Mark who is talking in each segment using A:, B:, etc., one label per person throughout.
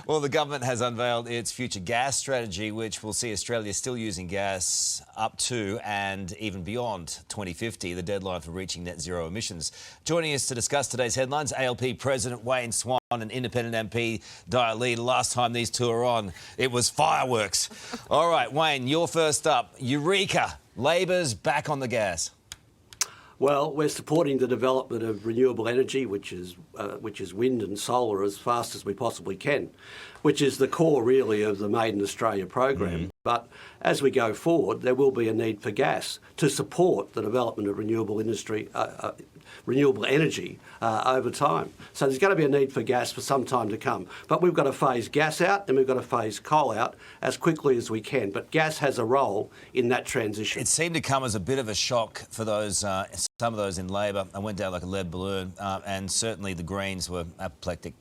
A: Well, the government has unveiled its future gas strategy, which will see Australia still using gas up to and even beyond 2050, the deadline for reaching net zero emissions. Joining us to discuss today's headlines, ALP President Wayne Swan and Independent MP Dai Le. Last time these two were on, it was fireworks. All right, Wayne, you're first up. Eureka! Labor's back on the gas.
B: Well, we're supporting the development of renewable energy, which is wind and solar, as fast as we possibly can, which is the core, really, of the Made in Australia program. But as we go forward, there will be a need for gas to support the development of renewable energy over time. So there's going to be a need for gas for some time to come. But we've got to phase gas out and we've got to phase coal out as quickly as we can. But gas has a role in that transition.
A: It seemed to come as a bit of a shock for those, some of those in Labor. I went down like a lead balloon, and certainly the Greens were apoplectic.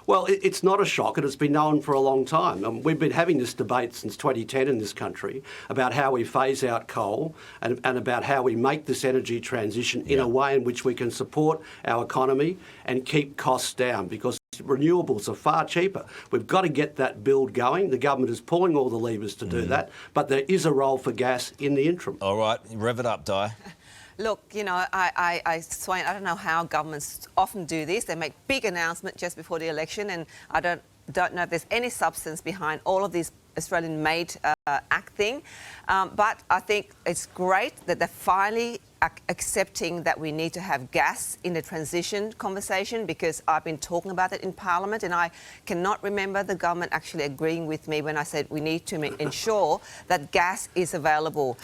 B: Well, it's not a shock, and it's been known for a long time. We've been having this debate since 2010 in this country about how we phase out coal and about how we make this energy transition in a way in which we can support our economy and keep costs down, because renewables are far cheaper. We've got to get that build going. The government is pulling all the levers to do that, but there is a role for gas in the interim.
A: All right, rev it up, Di.
C: Look, you know, Swain, I don't know how governments often do this. They make big announcements just before the election, and I don't know if there's any substance behind all of this Australian-made Act thing. But I think it's great that they're finally accepting that we need to have gas in the transition conversation, because I've been talking about it in Parliament, and I cannot remember the government actually agreeing with me when I said we need to ensure that gas is available,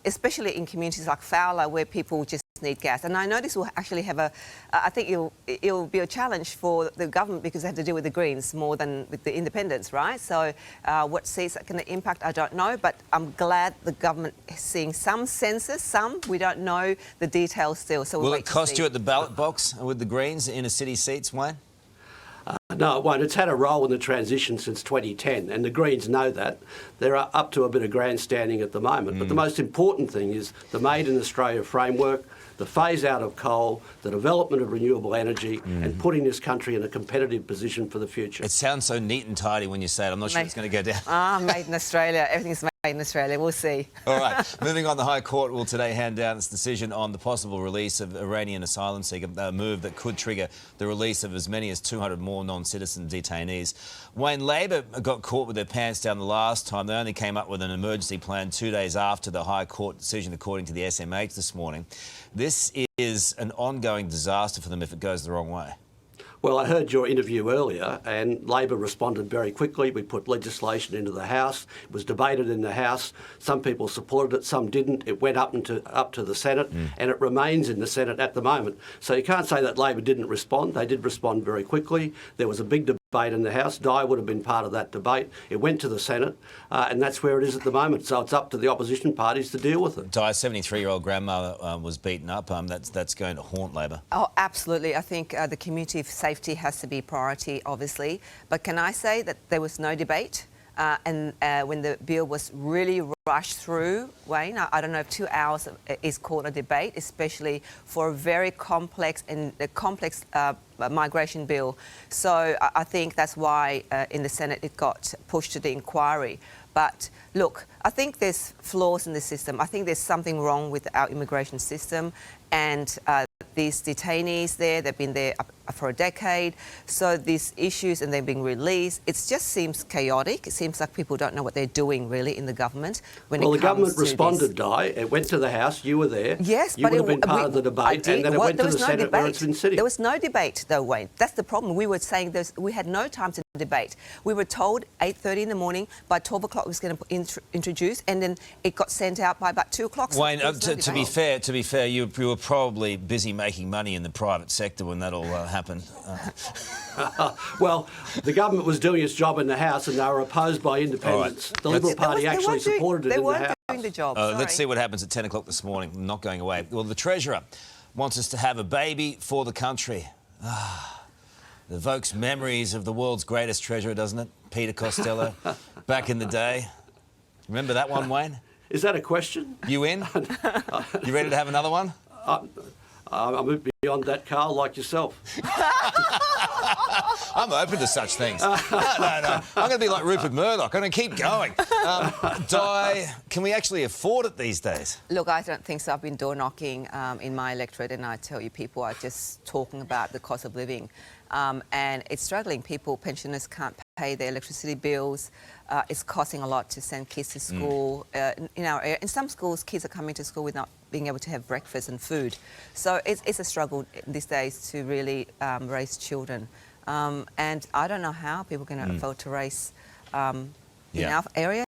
C: especially in communities like Fowler, where people just need gas. And I know this will actually have I think it'll be a challenge for the government, because they have to deal with the Greens more than with the Independents, right? So what seats that can impact, I don't know, but I'm glad the government is seeing some senses, some. We don't know the details still. So
A: will it cost you at the ballot box with the Greens inner city seats, Wayne?
B: No, it won't. It's had a role in the transition since 2010, and the Greens know that. They're up to a bit of grandstanding at the moment. But the most important thing is the Made in Australia framework, the phase out of coal, the development of renewable energy, and putting this country in a competitive position for the future.
A: It sounds so neat and tidy when you say it. I'm not sure it's going to go down.
C: Made in Australia. Everything's made in Australia. We'll see.
A: All right. Moving on, the High Court will today hand down its decision on the possible release of Iranian asylum seeker, a move that could trigger the release of as many as 200 more non-citizen detainees. Wayne, Labor got caught with their pants down the last time. They only came up with an emergency plan 2 days after the High Court decision, according to the SMH this morning. This is an ongoing disaster for them if it goes the wrong way.
B: Well, I heard your interview earlier, and Labor responded very quickly. We put legislation into the House. It was debated in the House. Some people supported it, some didn't. It went up to the Senate, and it remains in the Senate at the moment. So you can't say that Labor didn't respond. They did respond very quickly. There was a big debate in the House. Dai would have been part of that debate. It went to the Senate, and that's where it is at the moment. So it's up to the opposition parties to deal with it.
A: Dai's 73-year-old grandmother was beaten up. That's going to haunt Labor.
C: Oh, absolutely. I think the community safety has to be priority, obviously. But can I say that there was no debate? And when the bill was really rushed through, Wayne, I don't know if 2 hours is called a debate, especially for a very complex migration bill. So I think that's why in the Senate it got pushed to the inquiry. But look, I think there's flaws in the system. I think there's something wrong with our immigration system, and these detainees they've been there for a decade. So these issues, and they're being released, it just seems chaotic. It seems like people don't know what they're doing really in the government when it comes to this.
B: Well, the government responded, Dai. It went to the House. You were there.
C: Yes,
B: you would have been part of the debate, and then it went to the Senate where it's been sitting.
C: There was no debate, though, Wayne. That's the problem. We were saying we had no time to debate. We were told 8:30 in the morning, by 12 o'clock it was going to introduce, and then it got sent out by about 2 o'clock.
A: Wayne, to be fair, you were probably busy making money in the private sector when that all happened.
B: Well, the government was doing its job in the House, and they were opposed by independents. Right. The Liberal Party actually supported it in the House.
C: They weren't doing the job.
A: Let's see what happens at 10 o'clock this morning. Not going away. Well, the Treasurer wants us to have a baby for the country. It evokes memories of the world's greatest treasurer, doesn't it? Peter Costello, back in the day. Remember that one, Wayne?
B: Is that a question?
A: You in? You ready to have another one?
B: I'm beyond that, Carl, like yourself.
A: I'm open to such things. No. I'm going to be like Rupert Murdoch. I'm going to keep going. Di, can we actually afford it these days?
C: Look, I don't think so. I've been door knocking in my electorate, and I tell you, people are just talking about the cost of living. And it's struggling. Pensioners can't pay their electricity bills. It's costing a lot to send kids to school. In some schools, kids are coming to school without being able to have breakfast and food. So it's a struggle these days to really raise children. And I don't know how people can afford to raise in our area.